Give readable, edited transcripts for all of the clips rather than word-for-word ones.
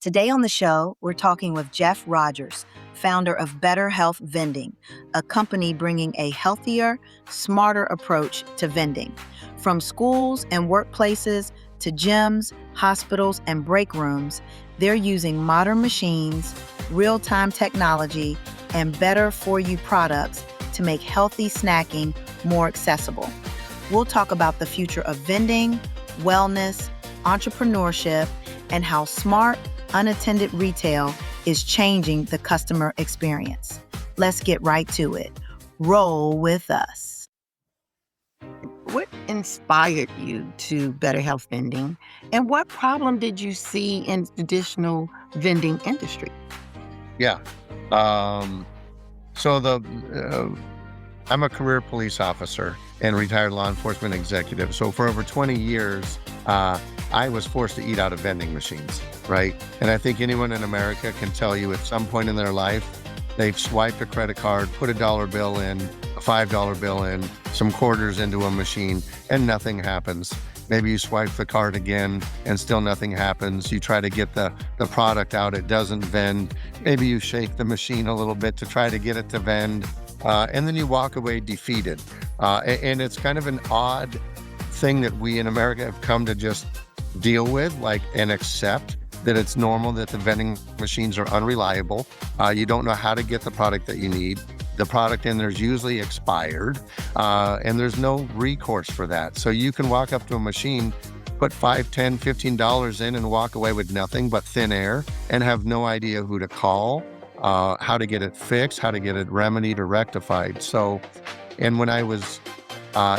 Today on the show, we're talking with Jeff Rogers, founder of BetterHealth Vending, a company bringing a healthier, smarter approach to vending. From schools and workplaces to gyms, hospitals, and break rooms, they're using modern machines, real-time technology, and better-for-you products to make healthy snacking more accessible. We'll talk about the future of vending, wellness, entrepreneurship, and how smart, unattended retail is changing the customer experience. Let's get right to it. Roll with us. What inspired you to Better Health Vending, and what problem did you see in the traditional vending industry? Yeah. I'm a career police officer and retired law enforcement executive. So for over 20 years, I was forced to eat out of vending machines, right? And I think anyone in America can tell you at some point in their life, they've swiped a credit card, put a $1 bill in, a $5 bill in, some quarters into a machine, and nothing happens. Maybe you swipe the card again and still nothing happens. You try to get the product out, it doesn't vend. Maybe you shake the machine a little bit to try to get it to vend. And then you walk away defeated. And it's kind of an odd thing that we in America have come to just deal with, and accept that it's normal that the vending machines are unreliable. You don't know how to get the product that you need. The product in there is usually expired, and there's no recourse for that. So you can walk up to a machine, put $5, $10, $15 in and walk away with nothing but thin air and have no idea who to call, how to get it fixed, how to get it remedied or rectified. So, and when I was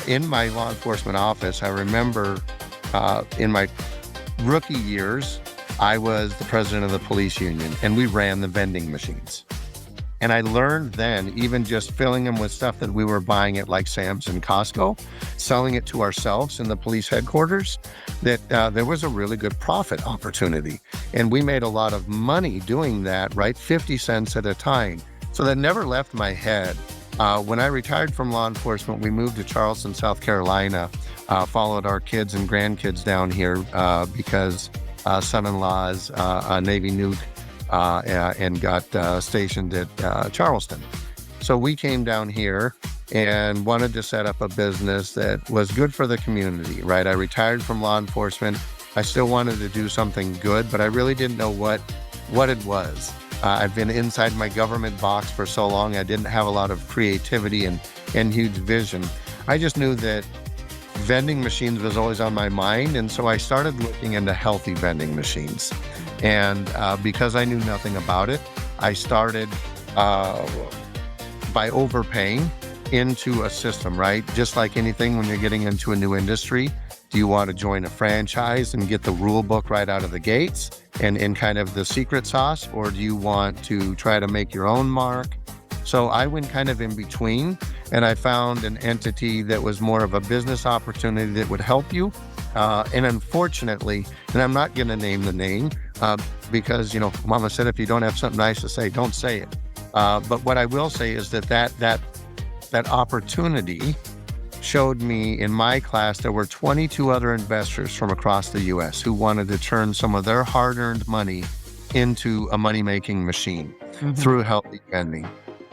in my law enforcement office, I remember in my rookie years, I was the president of the police union and we ran the vending machines. And I learned then, even just filling them with stuff that we were buying at like Sam's and Costco, selling it to ourselves in the police headquarters, that there was a really good profit opportunity. And we made a lot of money doing that, right? 50 cents at a time. So that never left my head. When I retired from law enforcement, we moved to Charleston, South Carolina, followed our kids and grandkids down here because son-in-law's a Navy nuke and got stationed at Charleston. So we came down here and wanted to set up a business that was good for the community, right? I retired from law enforcement. I still wanted to do something good, but I really didn't know what it was. I've been inside my government box for so long, I didn't have a lot of creativity and huge vision. I just knew that vending machines was always on my mind, and so I started looking into healthy vending machines. And because I knew nothing about it, I started by overpaying into a system, right? Just like anything, when you're getting into a new industry, do you want to join a franchise and get the rule book right out of the gates and kind of the secret sauce, or do you want to try to make your own mark? So I went kind of in between, and I found an entity that was more of a business opportunity that would help you. And unfortunately, and I'm not going to name the name because, Mama said, if you don't have something nice to say, don't say it. But what I will say is that opportunity showed me in my class, there were 22 other investors from across the U.S. who wanted to turn some of their hard-earned money into a money-making machine through healthy vending.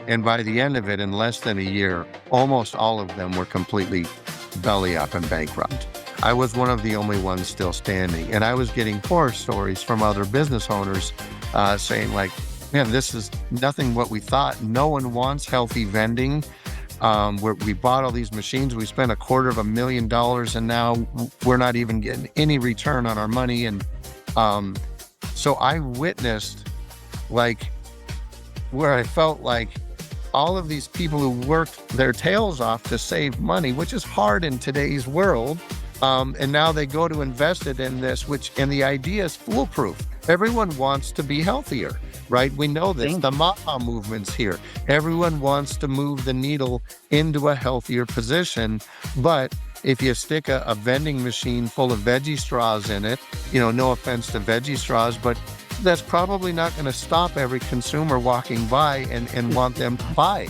And by the end of it, in less than a year, almost all of them were completely belly up and bankrupt. I was one of the only ones still standing. And I was getting horror stories from other business owners saying like, man, this is nothing what we thought. No one wants healthy vending. We bought all these machines. We spent $250,000 and now we're not even getting any return on our money. And so I witnessed where I felt like all of these people who worked their tails off to save money, which is hard in today's world. And now they go to invest it in this, and the idea is foolproof. Everyone wants to be healthier, right? We know this. The MAHA movement's here. Everyone wants to move the needle into a healthier position. But if you stick a vending machine full of veggie straws in it, no offense to veggie straws, but that's probably not going to stop every consumer walking by and want them to buy.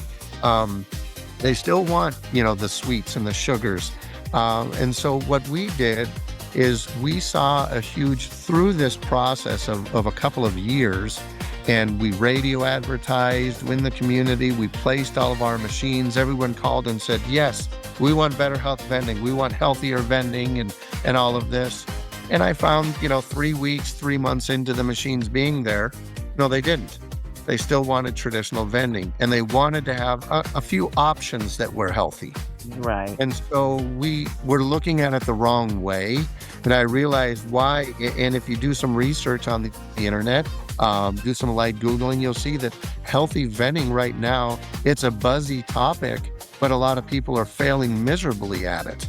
They still want, the sweets and the sugars. And so what we did is we saw a huge, through this process of a couple of years, and we radio advertised in the community, we placed all of our machines, everyone called and said, yes, we want BetterHealth Vending, we want healthier vending and all of this. And I found, 3 weeks, 3 months into the machines being there, no, they didn't. They still wanted traditional vending, and they wanted to have a few options that were healthy. Right. And so we were looking at it the wrong way. And I realized why. And if you do some research on the internet, do some light Googling, you'll see that healthy vending right now, it's a buzzy topic, but a lot of people are failing miserably at it.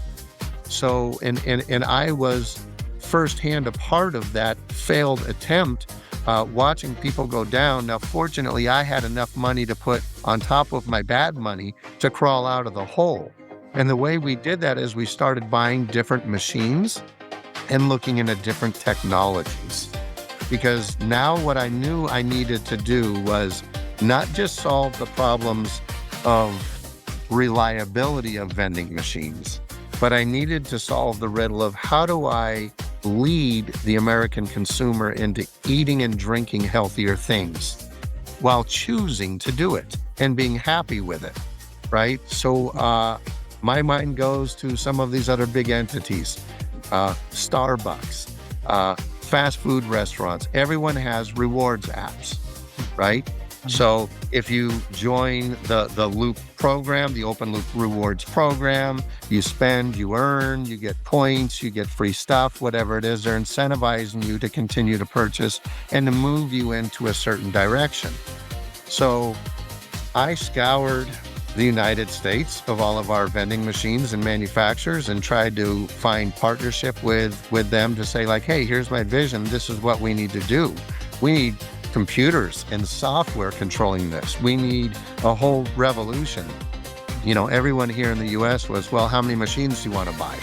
So, and I was firsthand a part of that failed attempt, watching people go down. Now, fortunately, I had enough money to put on top of my bad money to crawl out of the hole. And the way we did that is we started buying different machines and looking into different technologies. Because now what I knew I needed to do was not just solve the problems of reliability of vending machines, but I needed to solve the riddle of how do I lead the American consumer into eating and drinking healthier things while choosing to do it and being happy with it, right? So my mind goes to some of these other big entities, Starbucks, fast food restaurants. Everyone has rewards apps, right? So if you join the Loop program, the open loop rewards program, you spend, you earn, you get points, you get free stuff, whatever it is, they're incentivizing you to continue to purchase and to move you into a certain direction. So I scoured the United States of all of our vending machines and manufacturers and tried to find partnership with them to say like, hey, here's my vision. This is what we need to do. We need computers and software controlling this. We need a whole revolution. Everyone here in the US was, well, how many machines do you want to buy?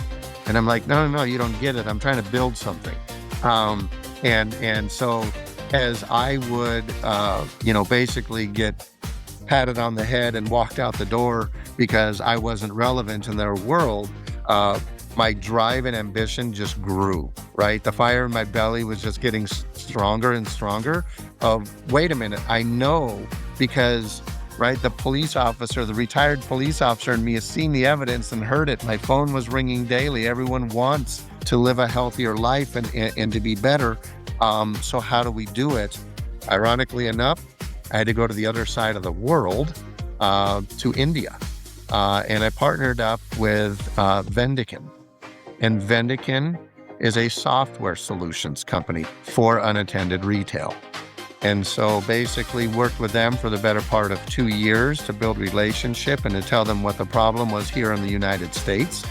And I'm like, no, you don't get it. I'm trying to build something. And so as I would, basically get patted on the head and walked out the door because I wasn't relevant in their world, my drive and ambition just grew, right? The fire in my belly was just getting stronger and stronger. Wait a minute, I know because, right, the police officer, the retired police officer in me has seen the evidence and heard it. My phone was ringing daily. Everyone wants to live a healthier life and to be better. So how do we do it? Ironically enough, I had to go to the other side of the world, to India. And I partnered up with Vendican. And Vendican is a software solutions company for unattended retail. And so basically worked with them for the better part of 2 years to build relationship and to tell them what the problem was here in the United States.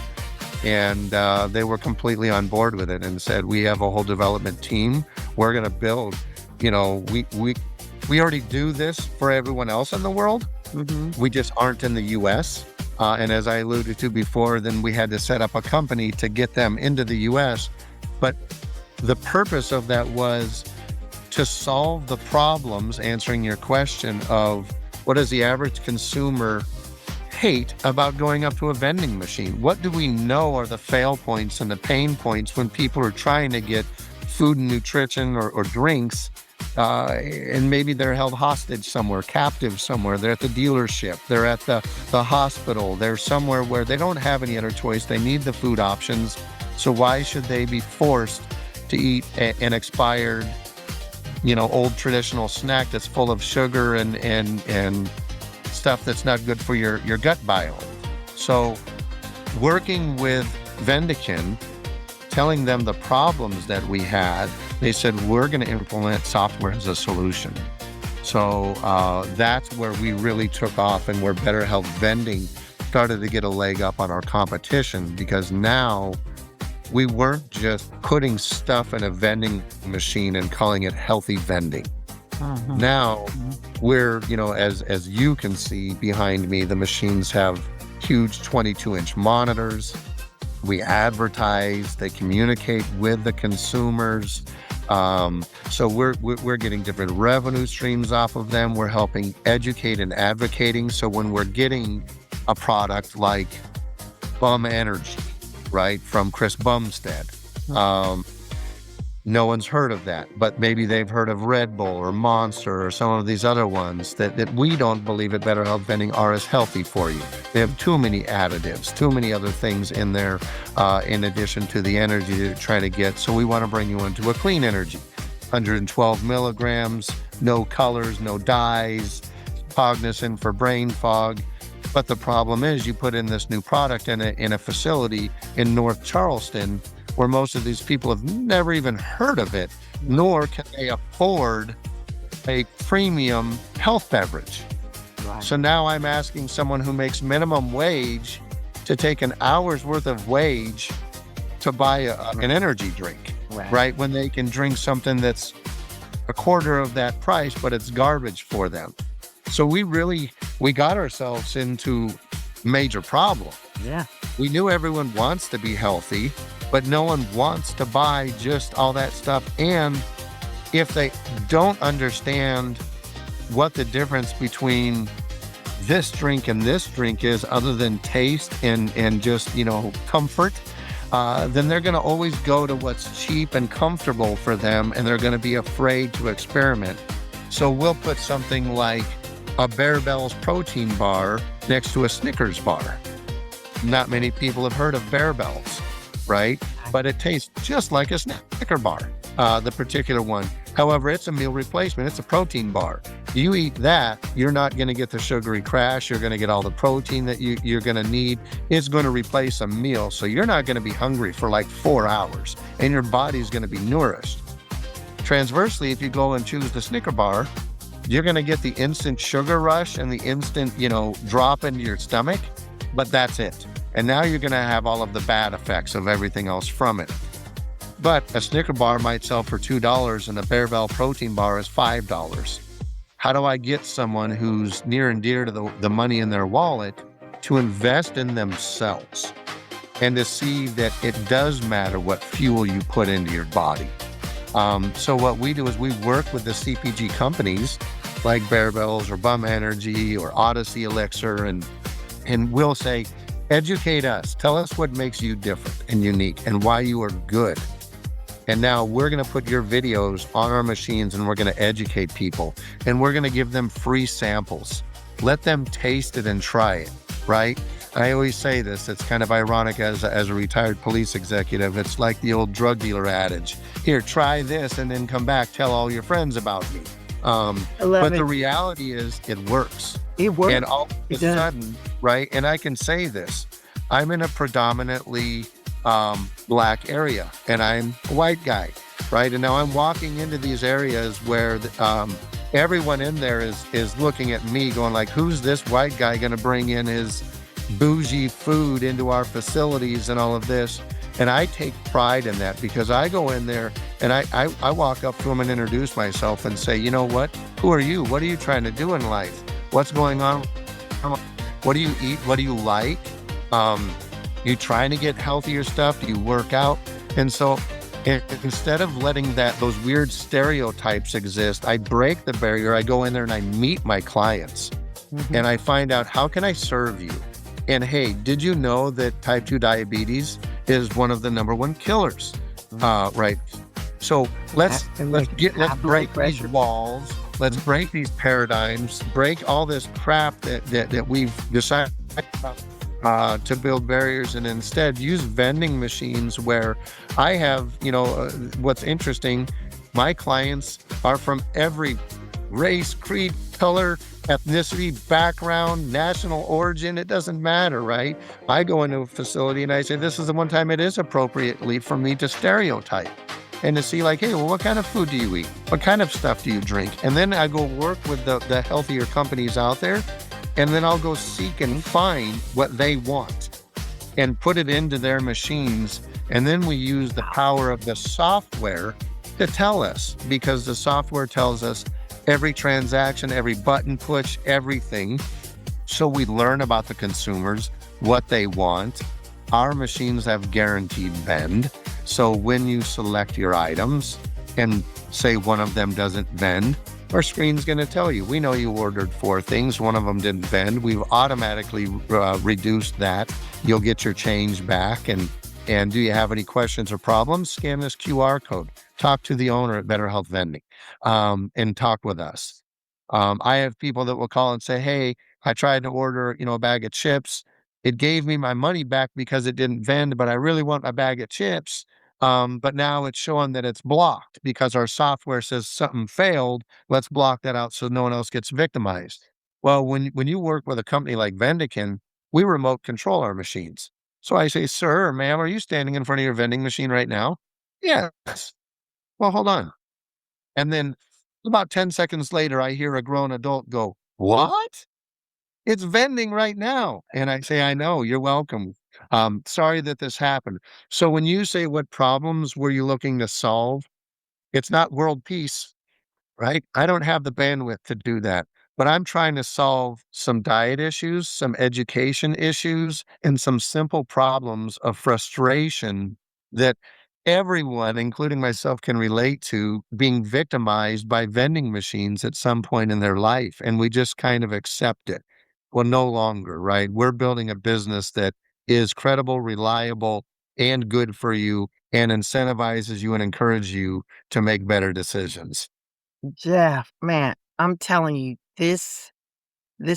And they were completely on board with it and said, we have a whole development team. We're going to build, we already do this for everyone else in the world. Mm-hmm. We just aren't in the US. And as I alluded to before, then we had to set up a company to get them into the US. But the purpose of that was to solve the problems, answering your question of what does the average consumer hate about going up to a vending machine? What do we know are the fail points and the pain points when people are trying to get food and nutrition or drinks, and maybe they're held hostage somewhere, captive somewhere. They're at the dealership, they're at the hospital, they're somewhere where they don't have any other choice. They need the food options. So why should they be forced to eat an expired, old traditional snack that's full of sugar and stuff that's not good for your gut biome? So working with Vendican, telling them the problems that we had, they said, we're going to implement software as a solution. So that's where we really took off and where BetterHealth Vending started to get a leg up on our competition, because now we weren't just putting stuff in a vending machine and calling it healthy vending. Mm-hmm. Now we're, as you can see behind me, the machines have huge 22-inch monitors. We advertise, they communicate with the consumers. So we're getting different revenue streams off of them. We're helping educate and advocating. So when we're getting a product like Bum Energy, right, from Chris Bumstead, Um, no one's heard of that, but maybe they've heard of Red Bull or Monster or some of these other ones that we don't believe at BetterHealth Vending are as healthy for you. They have too many additives, too many other things in there, in addition to the energy they're trying to get. So we want to bring you into a clean energy. 112 milligrams, no colors, no dyes, cognizant for brain fog. But the problem is you put in this new product in a facility in North Charleston where most of these people have never even heard of it, nor can they afford a premium health beverage. Right. So now I'm asking someone who makes minimum wage to take an hour's worth of wage to buy an energy drink, right? When they can drink something that's a quarter of that price, but it's garbage for them. So we got ourselves into major problem. Yeah. We knew everyone wants to be healthy, but no one wants to buy just all that stuff. And if they don't understand what the difference between this drink and this drink is, other than taste and just, comfort, then they're going to always go to what's cheap and comfortable for them, and they're going to be afraid to experiment. So we'll put something like a Bear Bells protein bar next to a Snickers bar. Not many people have heard of Bear Bells, right? But it tastes just like a Snicker bar, the particular one. However, it's a meal replacement. It's a protein bar. You eat that, you're not going to get the sugary crash. You're going to get all the protein that you're going to need. It's going to replace a meal. So you're not going to be hungry for like 4 hours, and your body's going to be nourished. Transversely, if you go and choose the Snicker bar, you're going to get the instant sugar rush and the instant, drop into your stomach, but that's it. And now you're going to have all of the bad effects of everything else from it. But a Snicker bar might sell for $2 and a Bear Bell protein bar is $5. How do I get someone who's near and dear to the money in their wallet to invest in themselves and to see that it does matter what fuel you put into your body? So what we do is we work with the CPG companies like Bear Bells or Bum Energy or Odyssey Elixir, and we'll say, educate us. Tell us what makes you different and unique and why you are good. And now we're going to put your videos on our machines and we're going to educate people and we're going to give them free samples. Let them taste it and try it, right? I always say this, it's kind of ironic as a retired police executive. It's like the old drug dealer adage. Here, try this and then come back, tell all your friends about me. But the reality is it works. It works. And all of a sudden, right? And I can say this, I'm in a predominantly black area and I'm a white guy, right? And now I'm walking into these areas where everyone in there is looking at me going like, who's this white guy going to bring in his bougie food into our facilities and all of this? And I take pride in that because I go in there and I walk up to them and introduce myself and say, you know what? Who are you? What are you trying to do in life? What's going on? What do you eat? What do you like? You trying to get healthier stuff? Do you work out? And so instead of letting those weird stereotypes exist, I break the barrier. I go in there and I meet my clients and I find out, how can I serve you? And hey, did you know that type 2 diabetes is one of the #1 killers? Right. So let's break these walls. Let's break these paradigms, break all this crap that we've decided to build barriers, and instead use vending machines where I have, what's interesting, my clients are from every race, creed, color, ethnicity, background, national origin. It doesn't matter, right? I go into a facility and I say, this is the one time it is appropriately for me to stereotype and to see like, hey, well, what kind of food do you eat? What kind of stuff do you drink? And then I go work with the healthier companies out there, and then I'll go seek and find what they want and put it into their machines. And then we use the power of the software to tell us, because the software tells us every transaction, every button push, everything. So we learn about the consumers, what they want. Our machines have guaranteed vend. So when you select your items and say one of them doesn't vend, our screen's going to tell you, we know you ordered 4 things, one of them didn't vend. We've automatically reduced that. You'll get your change back. And And do you have any questions or problems? Scan this QR code. Talk to the owner at BetterHealth Vending, and talk with us. I have people that will call and say, "Hey, I tried to order, a bag of chips. It gave me my money back because it didn't vend, but I really want my bag of chips. But now it's showing that it's blocked because our software says something failed. Let's block that out so no one else gets victimized." Well, when you work with a company like Vendican, we remote control our machines. So I say, "Sir or ma'am, are you standing in front of your vending machine right now?" "Yes." "Well, hold on." And then about 10 seconds later, I hear a grown adult go, "What? It's vending right now." And I say, "I know, you're welcome. Sorry that this happened." So when you say what problems were you looking to solve, it's not world peace. Right? I don't have the bandwidth to do that, but I'm trying to solve some diet issues, some education issues, and some simple problems of frustration that everyone, including myself, can relate to being victimized by vending machines at some point in their life. And we just kind of accept it. Well, no longer, right? We're building a business that is credible, reliable, and good for you and incentivizes you and encourages you to make better decisions. Jeff, man, I'm telling you, this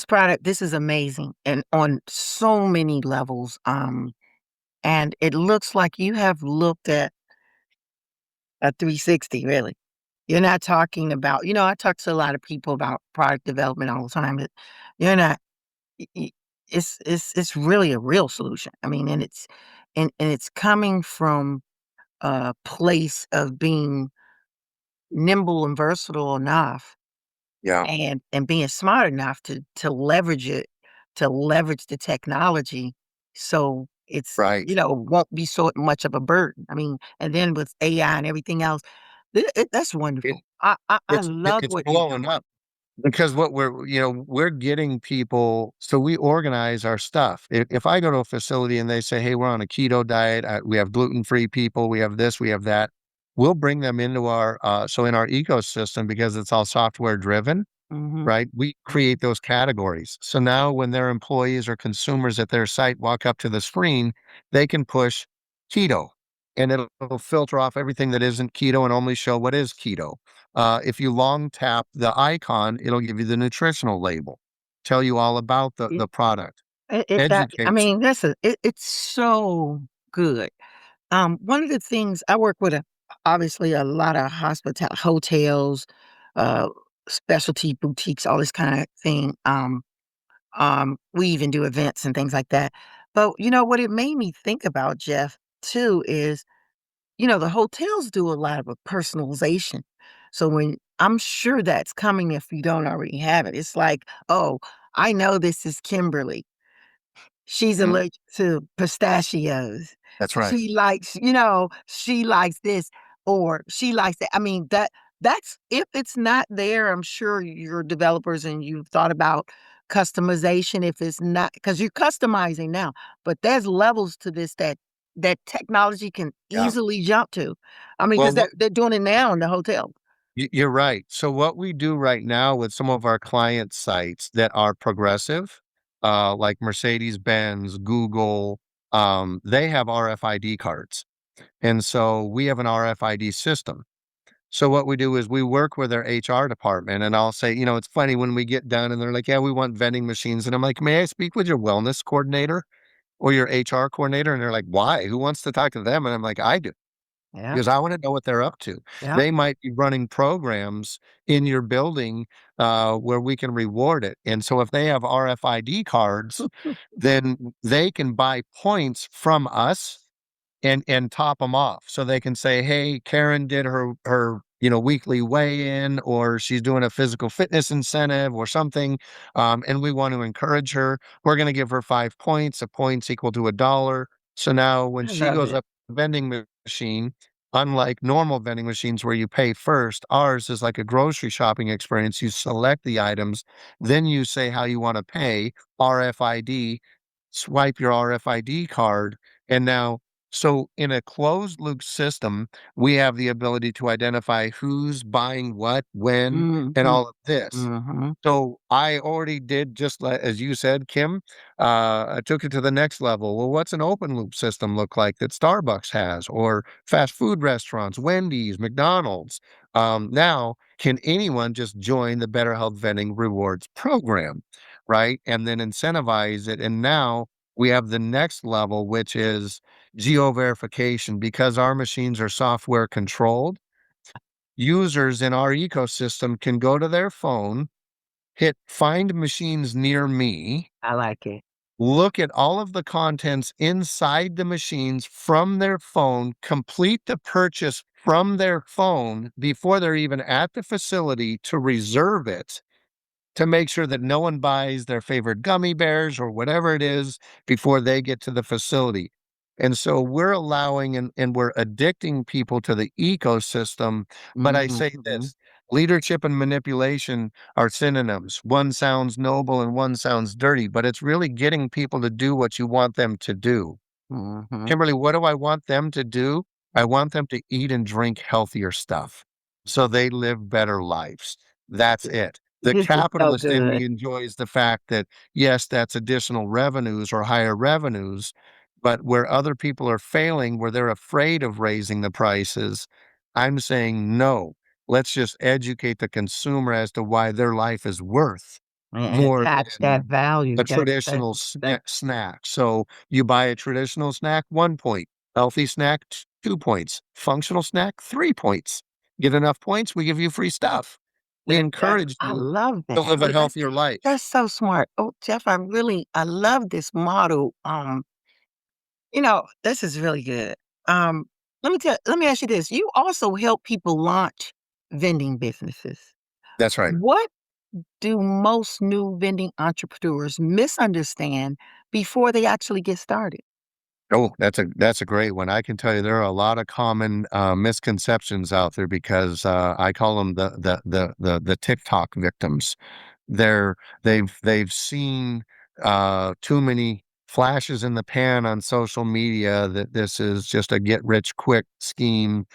product, this is amazing and on so many levels. And it looks like you have looked at a 360, really. You're not talking about, I talk to a lot of people about product development all the time, but you're not, y- y- it's really a real solution. I mean, and it's coming from a place of being nimble and versatile enough Yeah, and being smart enough to leverage it, to leverage the technology so it's, right. won't be so much of a burden. I mean, and then with AI and everything else, that's It wonderful. I love it's what you're blowing doing. up because what we're getting people so we organize our stuff. If I go to a facility and they say, "Hey, we're on a keto diet, we have gluten-free people, we have this, we have that," we'll bring them into our, so in our ecosystem because it's all software driven. Mhm. Right? We create those categories. So now when their employees or consumers at their site walk up to the screen, they can push keto and it'll filter off everything that isn't keto and only show what is keto. If you long tap the icon, it'll give you the nutritional label, tell you all about It the product, that I educates. mean, it's so good. One of the things I work with obviously a lot of hotels, uh, specialty boutiques, all this kind of thing. We even do events and things like that. But what it made me think about, Jeff, too, is the hotels do a lot of a personalization. So when I'm sure that's coming if you don't already have it. It's like, oh, I know this is Kimberly. She's Mhm. allergic to pistachios. That's right. She likes this or she likes that. I mean, that's if it's not there, I'm sure your developers and you've thought about customization if it's not because you're customizing now, but there's levels to this that technology can Yeah. easily jump to. I mean, Well, because they're doing it now in the hotel. You're right. So what we do right now with some of our client sites that are progressive, like Mercedes-Benz, Google, they have RFID cards. And so we have an RFID system. So what we do is we work with our HR department and I'll say, it's funny when we get done and they're like, "Yeah, we want vending machines." And I'm like, "May I speak with your wellness coordinator or your HR coordinator?" And they're like, "Why? Who wants to talk to them?" And I'm like, "I do." Yeah, Because I wanna know what they're up to. yeah. They might be running programs in your building, where we can reward it, and so if they have RFID cards, then they can buy points from us and top them off. So they can say, "Hey, Karen did her weekly weigh-in, or she's doing a physical fitness incentive or something, and we want to encourage her. We're gonna give her 5 points. A point's equal to $1. So now when I she love goes it. up to the vending machine, unlike normal vending machines where you pay first, ours is like a grocery shopping experience. You select the items, then you say how you wanna pay, RFID, swipe your RFID card, and now So in a closed loop system, we have the ability to identify who's buying what, when, and Mhm. all of this. Mhm. So I already did just like as you said, Kim. I took it to the next level. Well, what's an open loop system look like that Starbucks has, or fast food restaurants, Wendy's, McDonald's? Now, can anyone just join the Better Health Vending Rewards program, right? And then incentivize it. And now we have the next level, which is geo verification, because our machines are software controlled. Users in our ecosystem can go to their phone, hit find machines near me, I like it. look at all of the contents inside the machines from their phone, complete the purchase from their phone before they're even at the facility to reserve it, to make sure that no one buys their favorite gummy bears or whatever it is before they get to the facility. And so we're allowing and we're addicting people to the ecosystem. But I say Mhm. this: leadership and manipulation are synonyms. One sounds noble and one sounds dirty, but it's really getting people to do what you want them to do. Mhm. Kimberly, what do I want them to do? I want them to eat and drink healthier stuff so they live better lives. That's it. The This is so capitalist in good. me enjoys the fact that, yes, that's additional revenues or higher revenues, but where other people are failing, where they're afraid of raising the prices, I'm saying no. Let's just educate the consumer as to why their life is worth And more attach than that value. a That traditional that snack. So you buy a traditional snack, 1 point. Healthy snack, 2 points. Functional snack, 3 points. Get enough points, we give you free stuff. We that encourage I you love to that. live a healthier life. That's so smart. Oh, Jeff, I love this model. This is really good. Um, let me ask you this. You also help people launch vending businesses. That's right. What do most new vending entrepreneurs misunderstand before they actually get started? Oh, that's a great one. I can tell you there are a lot of common misconceptions out there because I call them the TikTok victims. They've seen too many flashes in the pan on social media that this is just a get rich quick scheme,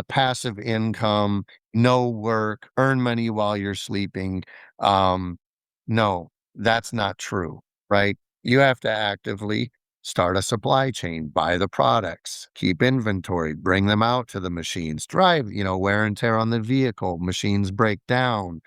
passive income, no work, earn money while you're sleeping. Um, no, that's not true, right? You have to actively start a supply chain, buy the products, keep inventory, bring them out to the machines, drive, wear and tear on the vehicle, machines break down,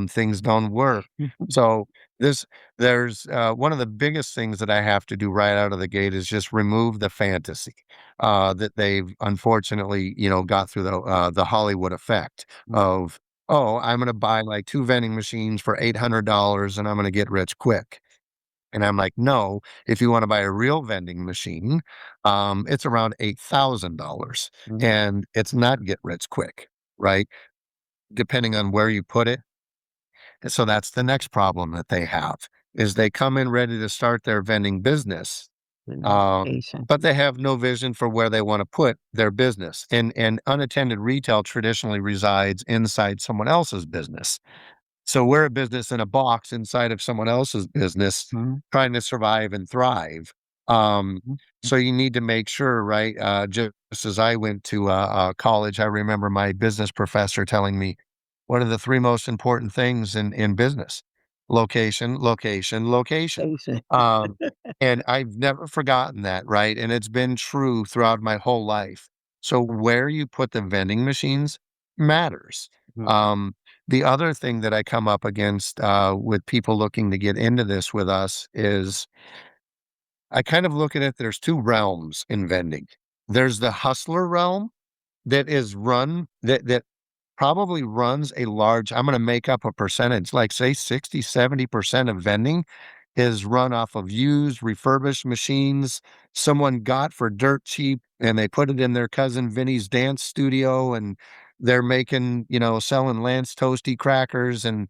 things don't work. So this, there's one of the biggest things that I have to do right out of the gate is just remove the fantasy that they've unfortunately, got through the Hollywood effect of, oh, I'm going to buy like 2 vending machines for $800 and I'm going to get rich quick. And I'm like, no, if you want to buy a real vending machine, it's around $8,000 Mhm. and it's not get rich quick, right? Depending on where you put it. And so that's the next problem that they have is they come in ready to start their vending business, uh, Education. but they have no vision for where they want to put their business. And unattended retail traditionally resides inside someone else's business. So we're a business in a box inside of someone else's business, Mhm. trying to survive and thrive. Um, Mhm. so you need to make sure, right? Just as I went to college, I remember my business professor telling me, "What are the 3 most important things in business? Location, location, location." Education. Um, and I've never forgotten that, right? And it's been true throughout my whole life. So where you put the vending machines matters. Mhm. Um, the other thing that I come up against with people looking to get into this with us is I kind of look at it, there's 2 realms in vending. There's the hustler realm that is run that probably runs a large, I'm going to make up a percentage, like say 60, 70% of vending is run off of used, refurbished machines someone got for dirt cheap and they put it in their cousin Vinny's dance studio and they're making, selling Lance toasty crackers and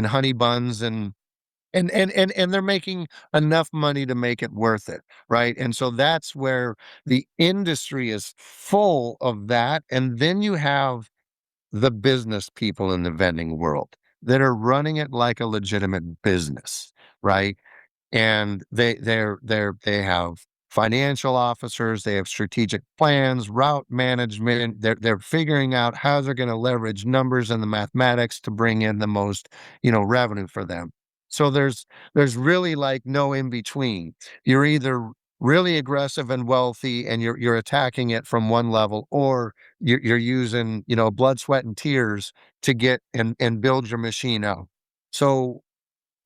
honey buns and they're making enough money to make it worth it, right? And so that's where the industry is full of that. And then you have the business people in the vending world that are running it like a legitimate business, right? And they have financial officers, they have strategic plans, route management. They're figuring out how they're going to leverage numbers and the mathematics to bring in the most, revenue for them. So there's really like no in between. You're either really aggressive and wealthy and you're attacking it from one level, or you're using, blood, sweat, and tears to get and build your machine out. So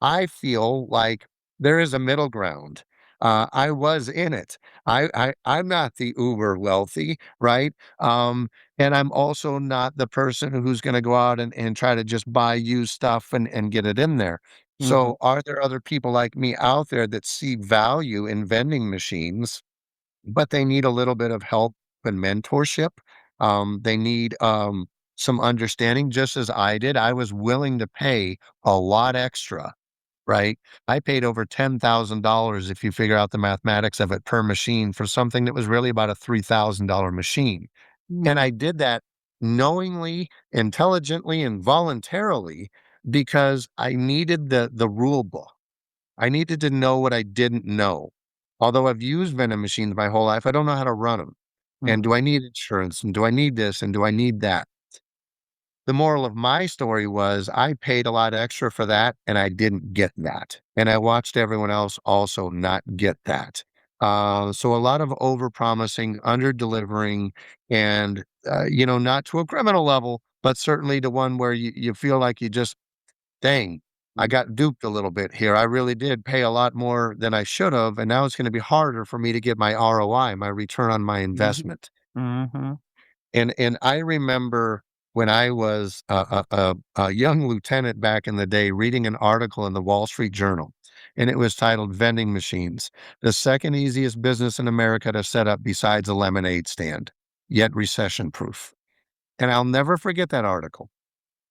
I feel like there is a middle ground. I was in it. I'm not the uber wealthy, right? And I'm also not the person who's going to go out and try to just buy used stuff and get it in there. Mhm. So, are there other people like me out there that see value in vending machines, but they need a little bit of help and mentorship? They need some understanding, just as I did. I was willing to pay a lot extra, right? I paid over $10,000 if you figure out the mathematics of it per machine for something that was really about a $3,000 machine. And Mhm. I did that knowingly, intelligently, and voluntarily because I needed the rule book. I needed to know what I didn't know. Although I've used vending machines my whole life, I don't know how to run them. And Mhm. do I need insurance? And do I need this? And do I need that? The moral of my story was I paid a lot extra for that and I didn't get that. And I watched everyone else also not get that. So a lot of over promising, under delivering, and, not to a criminal level, but certainly to one where you feel like you just, dang, I got duped a little bit here. I really did pay a lot more than I should have. And now it's going to be harder for me to get my ROI, my return on my Mhm. investment. Mhm. And I remember when I was a young lieutenant back in the day reading an article in the Wall Street Journal, and it was titled "Vending Machines: The Second Easiest Business in America to Set Up Besides a Lemonade Stand, Yet Recession Proof." And I'll never forget that article.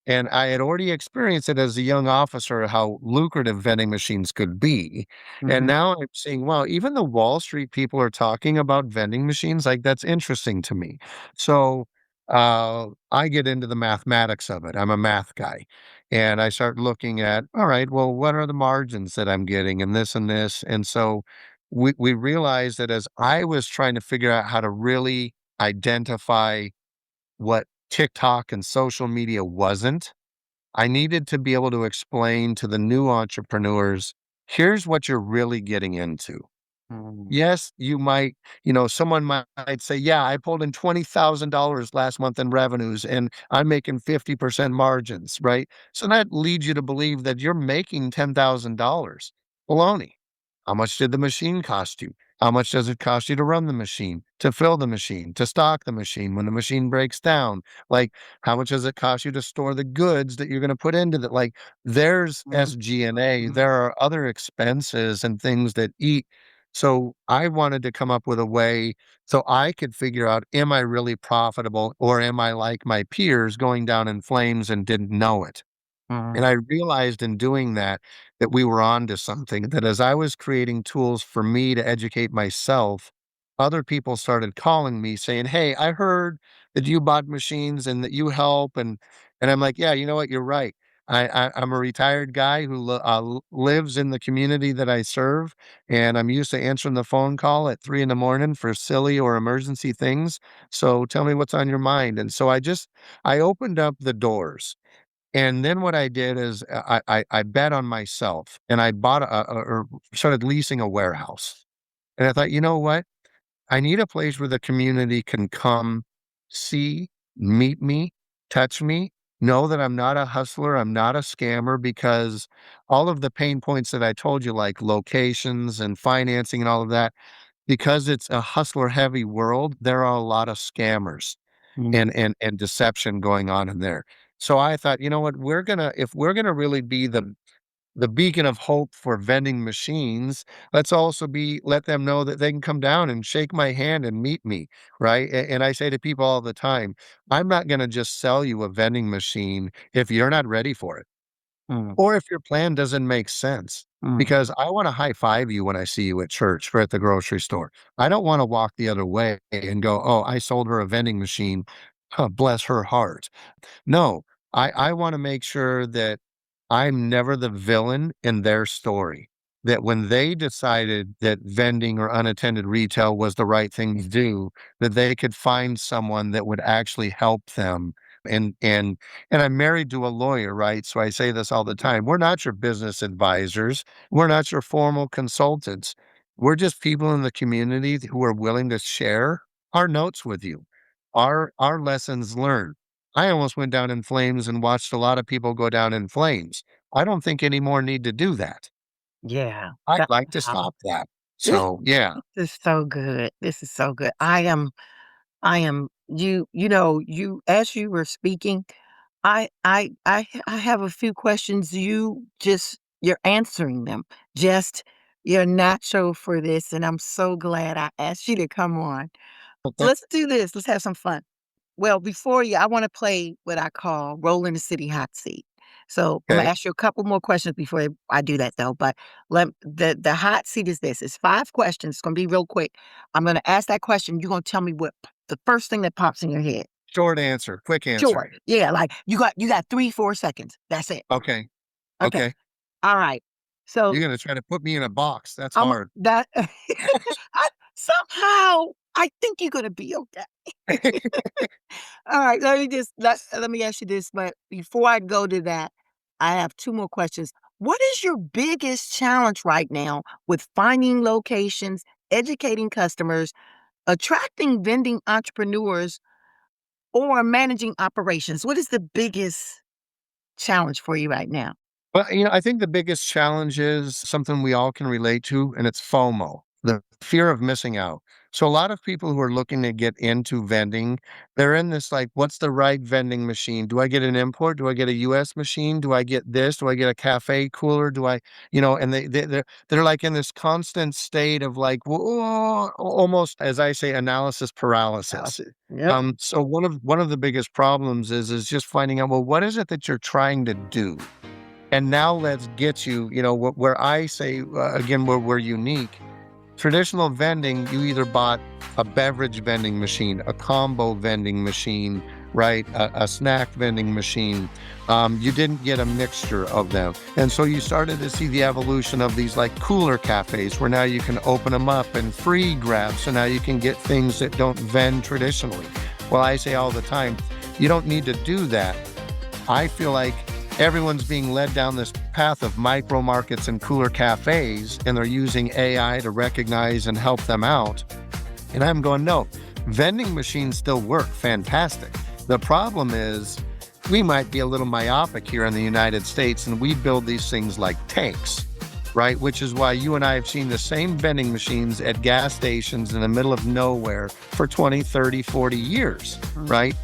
And I had already experienced it as a young officer, how lucrative vending machines could be. And Mhm. now I'm seeing, wow, even the Wall Street people are talking about vending machines. Like, that's interesting to me. So I get into the mathematics of it. I'm a math guy. And I start looking at, all right, well, what are the margins that I'm getting and this and this? And so we realized that as I was trying to figure out how to really identify what TikTok and social media wasn't, I needed to be able to explain to the new entrepreneurs, here's what you're really getting into. Mhm. Yes, someone might say, yeah, I pulled in $20,000 last month in revenues and I'm making 50% margins, right? So that leads you to believe that you're making $10,000. Baloney. How much did the machine cost you? How much does it cost you to run the machine, to fill the machine, to stock the machine when the machine breaks down? Like, how much does it cost you to store the goods that you're going to put into that? Like, there's Mhm. SG&A, Mhm. there are other expenses and things that eat. So I wanted to come up with a way so I could figure out, am I really profitable or am I like my peers going down in flames and didn't know it? And Mhm. I realized in doing that, that we were onto something, that as I was creating tools for me to educate myself, other people started calling me saying, "Hey, I heard that you bought machines and that you help." And I'm like, "Yeah, you know what? You're right. I'm a retired guy who lives in the community that I serve, and I'm used to answering the phone call at 3 in the morning for silly or emergency things. So tell me what's on your mind." And so I opened up the doors. And then what I did is I bet on myself and I bought or started leasing a warehouse. And I thought, you know what? I need a place where the community can come, see, meet me, touch me, know that I'm not a hustler, I'm not a scammer, because all of the pain points that I told you, like locations and financing and all of that, because it's a hustler heavy world, there are a lot of scammers Mhm. and deception going on in there. So I thought, you know what, if we're gonna really be the beacon of hope for vending machines, let's also let them know that they can come down and shake my hand and meet me, right? And I say to people all the time, I'm not gonna just sell you a vending machine if you're not ready for it. Mhm. Or if your plan doesn't make sense, Mhm. because I wanna high five you when I see you at church or at the grocery store. I don't wanna walk the other way and go, "Oh, I sold her a vending machine. Huh, bless her heart." No, I wanna make sure that I'm never the villain in their story. that when they decided that vending or unattended retail was the right thing to do, that they could find someone that would actually help them. And I'm married to a lawyer, right? So I say this all the time. We're not your business advisors. We're not your formal consultants. We're just people in the community who are willing to share our notes with you, our lessons learned. I almost went down in flames and watched a lot of people go down in flames. I don't think any more need to do that. Yeah. I'd That like to wow. stop that. This So, yeah. is so good. This is so good. I am you as you were speaking, I have a few questions. You're answering them. Just you're natural for this, and I'm so glad I asked you to come on. Okay. Let's do this. Let's have some fun. Well, before you, I want to play what I call roll in the city hot seat. So I'm gonna Okay. ask you a couple more questions before I do that though. But the hot seat is this. It's 5 questions. It's gonna be real quick. I'm gonna ask that question. You're gonna tell me what the first thing that pops in your head. Short answer, quick answer. Sure. Yeah, like you got 3, 4 seconds. That's it. Okay. Okay. Okay. All right. So You're gonna try to put me in a box. That's I'm hard. that somehow I think you're gonna be okay. All right, let me ask you this, but before I go to that, I have 2 more questions. What is your biggest challenge right now with finding locations, educating customers, attracting vending entrepreneurs, or managing operations? What is the biggest challenge for you right now? Well, I think the biggest challenge is something we all can relate to, and it's FOMO, the fear of missing out. So a lot of people who are looking to get into vending, they're in this like, what's the right vending machine? Do I get an import? Do I get a US machine? Do I get this? Do I get a cafe cooler? Do I, and they're like in this constant state of like, whoa, almost as I say, analysis paralysis. Yep. So one of the biggest problems is just finding out, well, what is it that you're trying to do? And now let's get you, where I say, again, where we're unique. Traditional vending, you either bought a beverage vending machine, a combo vending machine, right? A snack vending machine. You didn't get a mixture of them. And so you started to see the evolution of these like cooler cafes where now you can open them up and free grab. So now you can get things that don't vend traditionally. Well, I say all the time, you don't need to do that. I feel like everyone's being led down this path of micro markets and cooler cafes, and they're using AI to recognize and help them out. And I'm going, no, vending machines still work fantastic. The problem is we might be a little myopic here in the United States, and we build these things like tanks, right? Which is why you and I have seen the same vending machines at gas stations in the middle of nowhere for 20, 30, 40 years, right?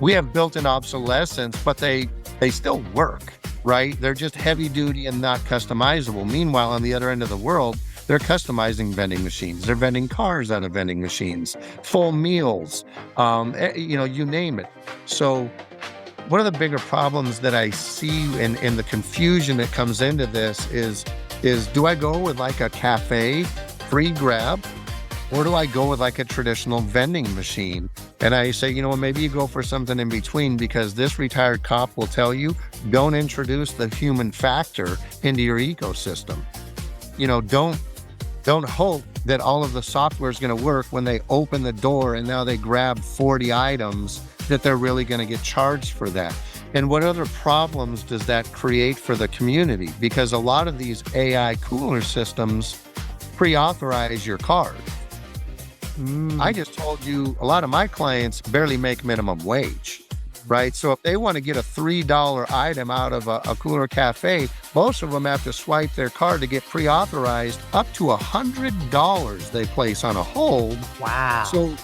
We have built-in obsolescence, but they still work, right? They're just heavy duty and not customizable. Meanwhile, on the other end of the world, they're customizing vending machines. They're vending cars out of vending machines, full meals, you name it. So one of the bigger problems that I see in the confusion that comes into this is do I go with like a cafe free grab, or do I go with like a traditional vending machine? And I say, maybe you go for something in between, because this retired cop will tell you, don't introduce the human factor into your ecosystem. Don't hope that all of the software is going to work when they open the door and now they grab 40 items that they're really going to get charged for that. And what other problems does that create for the community? Because a lot of these AI cooler systems pre-authorize your card. I just told you a lot of my clients barely make minimum wage, right? So if they want to get a $3 item out of a cooler cafe, most of them have to swipe their card to get pre-authorized. Up to $100 they place on a hold. Wow. So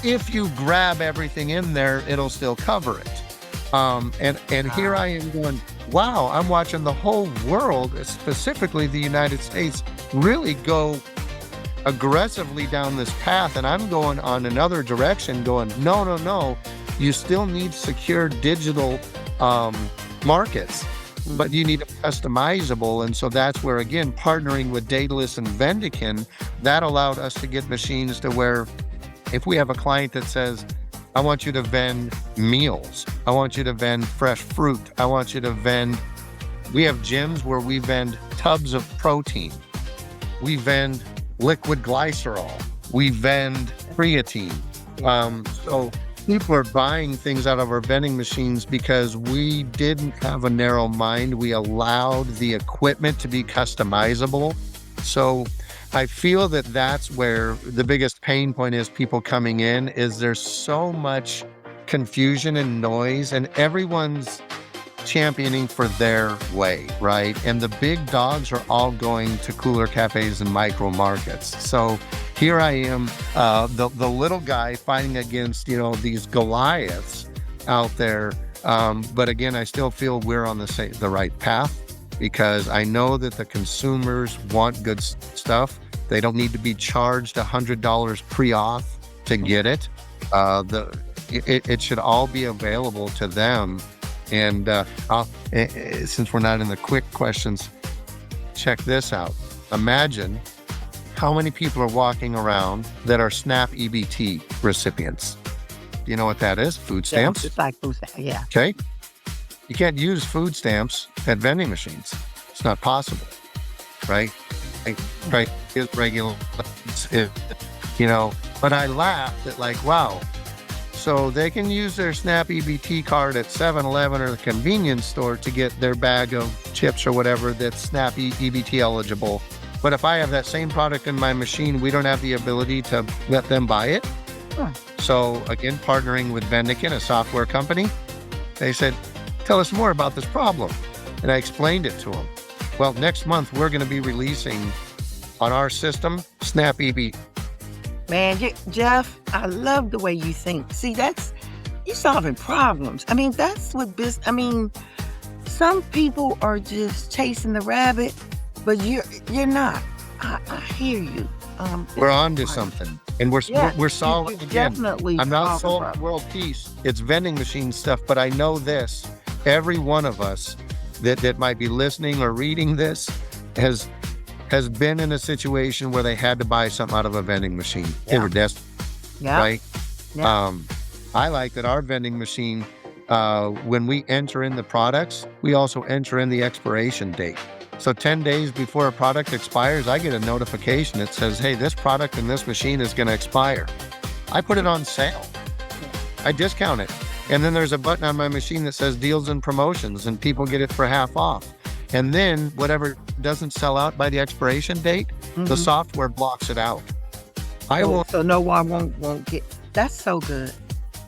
if you grab everything in there, it'll still cover it. And here I am going, wow, I'm watching the whole world, specifically the United States, really go aggressively down this path, and I'm going on another direction going, no, you still need secure digital markets, but you need them customizable. And so that's where, again, partnering with Daedalus and Vendican, that allowed us to get machines to where if we have a client that says, I want you to vend meals, I want you to vend fresh fruit, I want you to vend, we have gyms where we vend tubs of protein. We vend liquid glycerol. We vend creatine. So people are buying things out of our vending machines because we didn't have a narrow mind. We allowed the equipment to be customizable. So I feel that that's where the biggest pain point is people coming in, is there's so much confusion and noise, and everyone's championing for their way, right? And the big dogs are all going to cooler cafes and micro markets. So here I am, the little guy fighting against, these Goliaths out there. But again, I still feel we're on the right path, because I know that the consumers want good stuff. They don't need to be charged $100 pre-auth to get it. It should all be available to them. And since we're not in the quick questions, check this out. Imagine how many people are walking around that are SNAP EBT recipients. Do you know what that is? Food stamps? Yeah, it's like food stamps, yeah. Okay. You can't use food stamps at vending machines. It's not possible, right? Right? It's regular, but I laughed at wow. So they can use their SNAP EBT card at 7-Eleven or the convenience store to get their bag of chips or whatever that's SNAP EBT eligible. But if I have that same product in my machine, we don't have the ability to let them buy it. Huh. So again, partnering with Vendikin, a software company, they said, tell us more about this problem. And I explained it to them. Well, next month, we're going to be releasing on our system, SNAP EBT. Man, Jeff, I love the way you think. See, you're solving problems. I mean, that's what some people are just chasing the rabbit, but you're not. I hear you. We're on to something, and we're solving again. Definitely. I'm not solving world peace. It's vending machine stuff, but I know this. Every one of us that might be listening or reading this has been in a situation where they had to buy something out of a vending machine. Yeah. They were desperate, right? Yeah. I like that our vending machine, when we enter in the products, we also enter in the expiration date. So 10 days before a product expires, I get a notification that says, hey, this product in this machine is going to expire. I put it on sale. I discount it. And then there's a button on my machine that says deals and promotions, and people get it for half off. And then whatever doesn't sell out by the expiration date, the software blocks it out. So no one won't get. That's so good.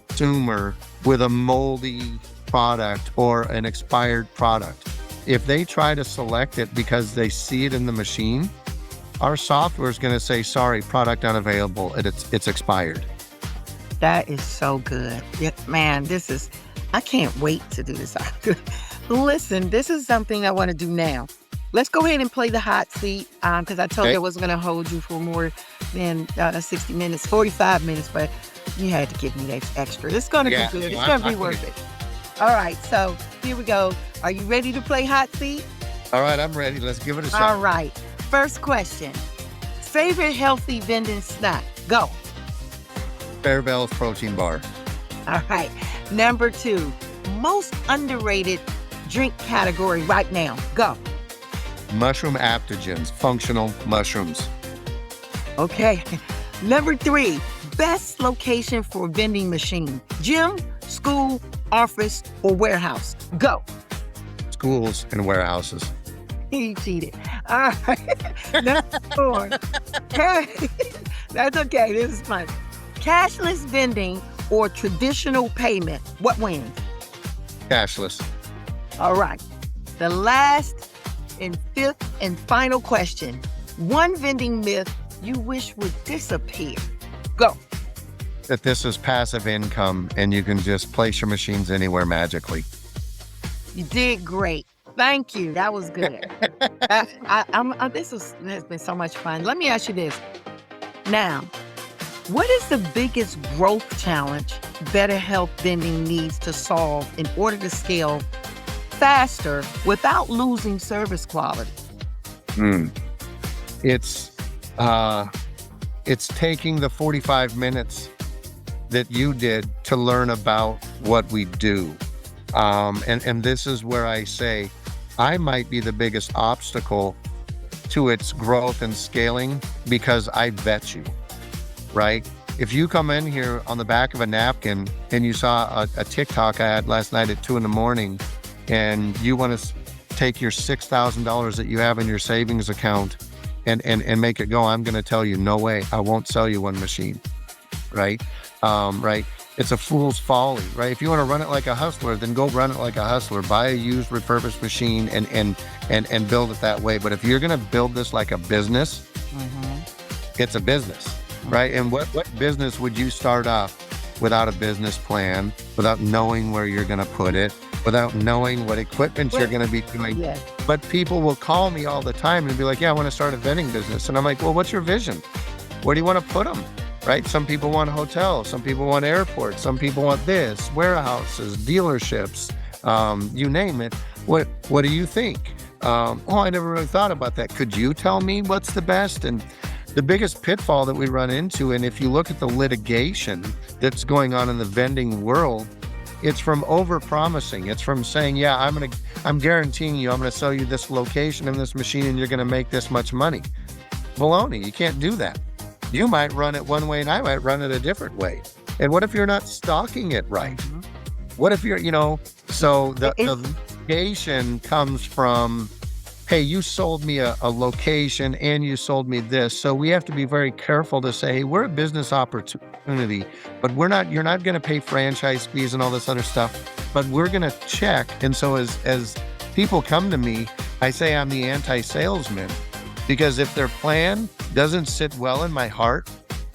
Consumer with a moldy product or an expired product, if they try to select it because they see it in the machine, our software is going to say, sorry, product unavailable, it's expired. That is so good. Yeah, man, I can't wait to do this. Listen, this is something I want to do now. Let's go ahead and play the hot seat, because I told you I wasn't going to hold you for more than 60 minutes, 45 minutes, but you had to give me that extra. It's going to be good. It's going to be worth it. All right, so here we go. Are you ready to play hot seat? All right, I'm ready. Let's give it a shot. All right. First question. Favorite healthy vending snack? Go. BetterHealth protein bar. All right. Number 2. Most underrated drink category right now? Go. Mushroom adaptogens, functional mushrooms. Okay. Number 3. Best location for vending machine? Gym, school, office, or warehouse? Go. Schools and warehouses. You cheated. All right. Number 4. That's okay. This is fun. Cashless vending or traditional payment? What wins? Cashless. All right. The last and fifth and final question. One vending myth you wish would disappear? Go. That this is passive income and you can just place your machines anywhere magically. You did great. Thank you. That was good. This has been so much fun. Let me ask you this. Now, what is the biggest growth challenge BetterHealth Vending needs to solve in order to scale faster without losing service quality? It's taking the 45 minutes that you did to learn about what we do. And this is where I say, I might be the biggest obstacle to its growth and scaling because I vet you, right? If you come in here on the back of a napkin and you saw a TikTok I had last night at 2 a.m. and you want to take your $6,000 that you have in your savings account and make it go, I'm going to tell you, no way, I won't sell you one machine, right? Right? It's a fool's folly, right? If you want to run it like a hustler, then go run it like a hustler. Buy a used refurbished machine and build it that way. But if you're going to build this like a business, it's a business, right? And what business would you start off without a business plan, without knowing where you're going to put it, without knowing what equipment you're going to be doing? Yeah. But people will call me all the time and be like, yeah, I want to start a vending business. And I'm like, well, what's your vision? Where do you want to put them? Right? Some people want hotels, some people want airports, some people want this, warehouses, dealerships, you name it. What do you think? I never really thought about that. Could you tell me what's the best? And the biggest pitfall that we run into, and if you look at the litigation that's going on in the vending world, it's from over-promising. It's from saying, yeah, I'm guaranteeing you, I'm going to sell you this location and this machine and you're going to make this much money. Baloney, you can't do that. You might run it one way and I might run it a different way. And what if you're not stocking it right? What if you're, so the litigation comes from, hey, you sold me a location and you sold me this. So we have to be very careful to say, hey, we're a business opportunity, but you're not going to pay franchise fees and all this other stuff, but we're going to check. And so as people come to me, I say I'm the anti-salesman, because if their plan doesn't sit well in my heart,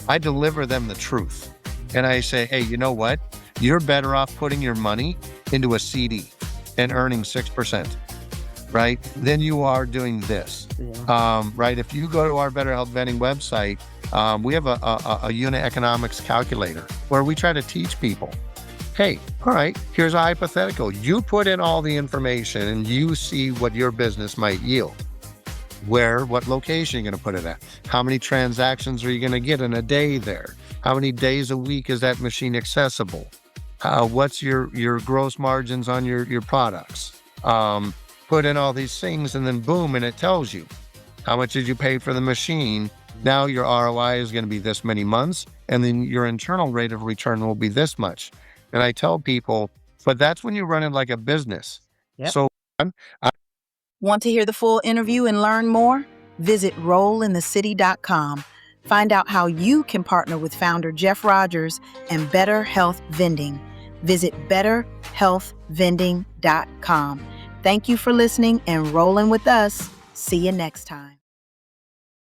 I deliver them the truth. And I say, hey, you know what? You're better off putting your money into a CD and earning 6%, right? Than you are doing this, right? If you go to our BetterHealth Vending website, we have a unit economics calculator where we try to teach people, hey, all right, here's a hypothetical. You put in all the information and you see what your business might yield. What location are you going to put it at? How many transactions are you going to get in a day there? How many days a week is that machine accessible? What's your gross margins on your products? Put in all these things and then boom, and it tells you how much did you pay for the machine. Now your ROI is going to be this many months, and then your internal rate of return will be this much. And I tell people, but that's when you run it like a business. Yep. So Want to hear the full interview and learn more? Visit rollinthecity.com. Find out how you can partner with founder Jeff Rogers and BetterHealth Vending. Visit betterhealthvending.com. Thank you for listening and rolling with us. See you next time.